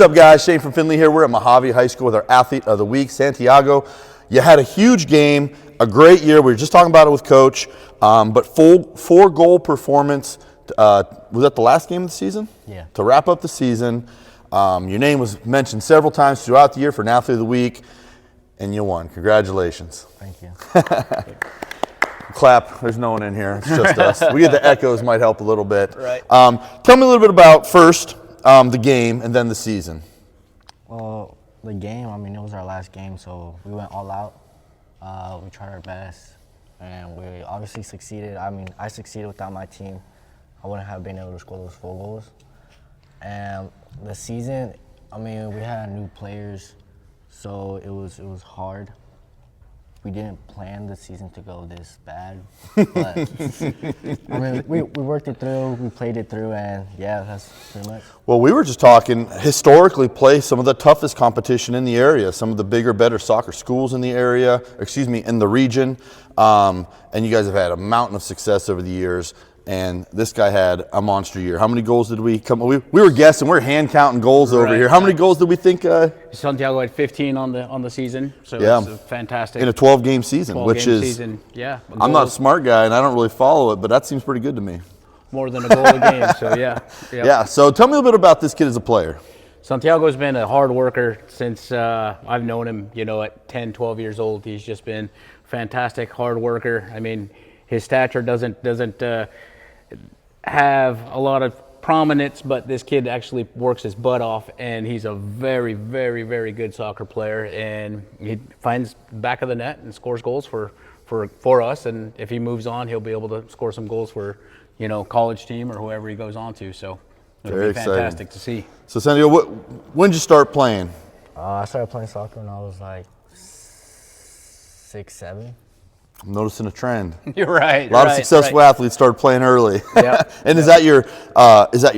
up, guys? Shane from Findlay here. We're at Mojave High School with our Athlete of the Week, Santiago. You had a huge game, a great year. We were just talking about it with Coach, but four-goal performance. Was that the last game of the season? Yeah. To wrap up the season. Your name was mentioned several times throughout the year for an Athlete of the Week, and you won. Congratulations. Thank you. Clap. There's no one in here. It's just us. We get the echoes, might help a little bit. Right. Tell me a little bit about first the game and then the season. Well, the game, I mean, it was our last game, so we went all out. We tried our best, and we obviously succeeded. I mean, I succeeded without my team. I wouldn't have been able to score those 4 goals. And the season, I mean, we had new players, so it was hard. We didn't plan the season to go this bad, but I mean, we worked it through, we played it through, and yeah, that's pretty much. Well, we were just talking, historically play some of the toughest competition in the area, some of the bigger, better soccer schools in the area, in the region, and you guys have had a mountain of success over the years. And this guy had a monster year. How many goals did we come? We were guessing. We're hand counting goals over here. How many goals did we think? Santiago had 15 on the season, so yeah, it's fantastic. In a 12-game season, which is season. Yeah. I'm not a smart guy and I don't really follow it, but that seems pretty good to me. More than a goal a game. So yeah. Yep. Yeah. So tell me a little bit about this kid as a player. Santiago's been a hard worker since I've known him. You know, at 10, 12 years old, he's just been fantastic, hard worker. I mean, his stature doesn't have a lot of prominence, but this kid actually works his butt off, and he's a very, very, very good soccer player, and he finds back of the net and scores goals for us, and if he moves on, he'll be able to score some goals for, you know, college team or whoever he goes on to, so it'll be fantastic to see. So Santiago, when did you start playing? I started playing soccer when I was like 6, 7. I'm noticing a trend. You're right. A lot of successful athletes started playing early. Yeah. And is that your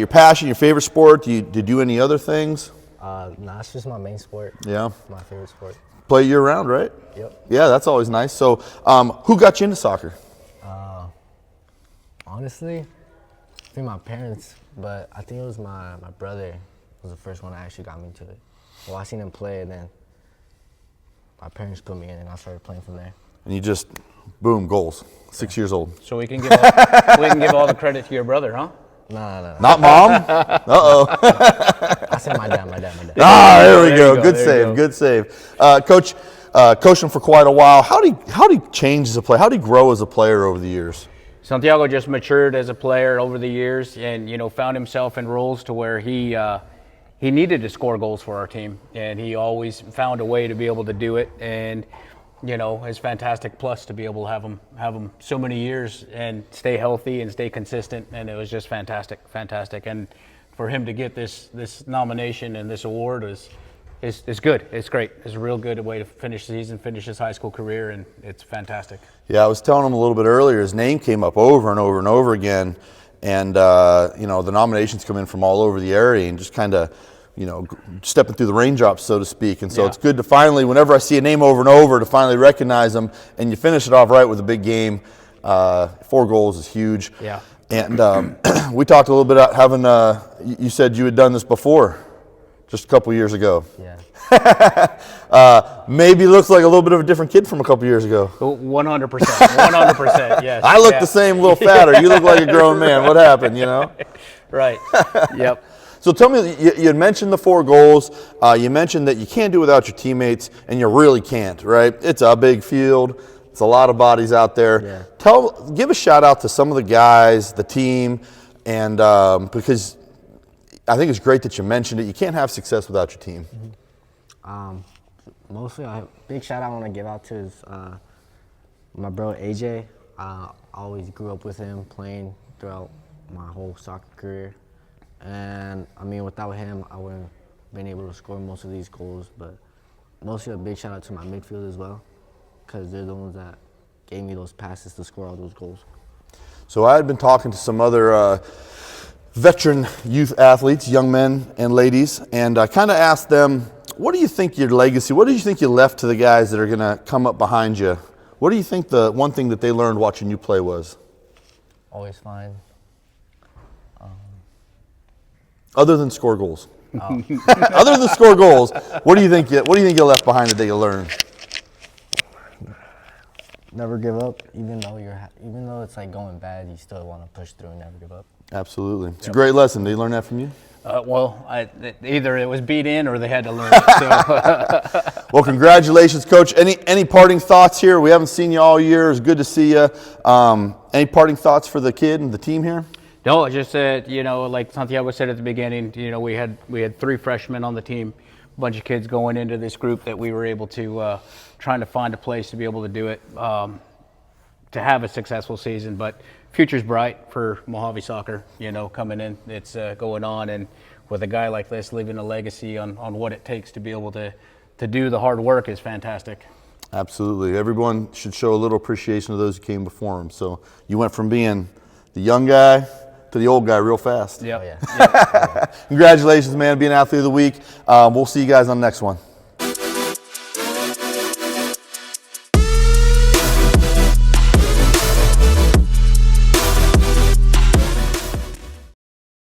passion, your favorite sport? Do you do any other things? Nah, it's just my main sport. Yeah. My favorite sport. Play year round, right? Yep. Yeah, that's always nice. So, who got you into soccer? Honestly, I think my parents, but I think it was my brother was the first one that actually got me into it. Well, I seen him play, and then my parents put me in, and I started playing from there. And you just, boom, goals. 6 years old. So we can give all the credit to your brother, huh? No. Not mom? Uh-oh. I said my dad. Ah, there we go. Good save. Coach, coached him for quite a while. How did he change as a player? How did he grow as a player over the years? Santiago just matured as a player over the years, and you know, found himself in roles to where he needed to score goals for our team, and he always found a way to be able to do it. And you know, it's fantastic. Plus, to be able to have him so many years and stay healthy and stay consistent, and it was just fantastic. And for him to get this nomination and this award is good. It's great. It's a real good way to finish the season, finish his high school career, and it's fantastic. Yeah, I was telling him a little bit earlier. His name came up over and over and over again, and you know, the nominations come in from all over the area, and just kind of, you know, stepping through the raindrops, so to speak. And so it's good to finally, whenever I see a name over and over, to finally recognize them, and you finish it off right with a big game. 4 goals is huge. Yeah. And we talked a little bit about having, you said you had done this before, just a couple years ago. Yeah. Maybe looks like a little bit of a different kid from a couple years ago. 100%. 100%, yes. I look the same, a little fatter. You look like a grown man. What happened, you know? Right. Yep. So tell me, you mentioned the 4 goals. You mentioned that you can't do it without your teammates, and you really can't, right? It's a big field. It's a lot of bodies out there. Yeah. Give a shout out to some of the guys, the team, and because I think it's great that you mentioned it. You can't have success without your team. Mm-hmm. Mostly, a big shout out I want to give out to is my bro AJ. I always grew up with him playing throughout my whole soccer career. And I mean, without him, I wouldn't have been able to score most of these goals. But mostly a big shout out to my midfield as well, because they're the ones that gave me those passes to score all those goals. So I had been talking to some other veteran youth athletes, young men and ladies, and I kind of asked them, what do you think your legacy, what do you think you left to the guys that are going to come up behind you? What do you think the one thing that they learned watching you play was? Always find. Other than score goals. Other than score goals, what do you think you left behind that you learned? Never give up, even though it's like going bad, you still want to push through and never give up. Absolutely. It's a great lesson. Did you learn that from you? Either it was beat in or they had to learn it. So. Well, congratulations, Coach. Any parting thoughts here? We haven't seen you all year. It's good to see you. Any parting thoughts for the kid and the team here? No, just that, like Santiago said at the beginning, we had 3 freshmen on the team, a bunch of kids going into this group that we were able to trying to find a place to be able to do it, to have a successful season. But future's bright for Mojave soccer, coming in. It's going on, and with a guy like this leaving a legacy on what it takes to be able to do the hard work is fantastic. Absolutely. Everyone should show a little appreciation to those who came before him. So you went from being the young guy to the old guy real fast. Yeah. Congratulations, man, being athlete of the week. We'll see you guys on the next one.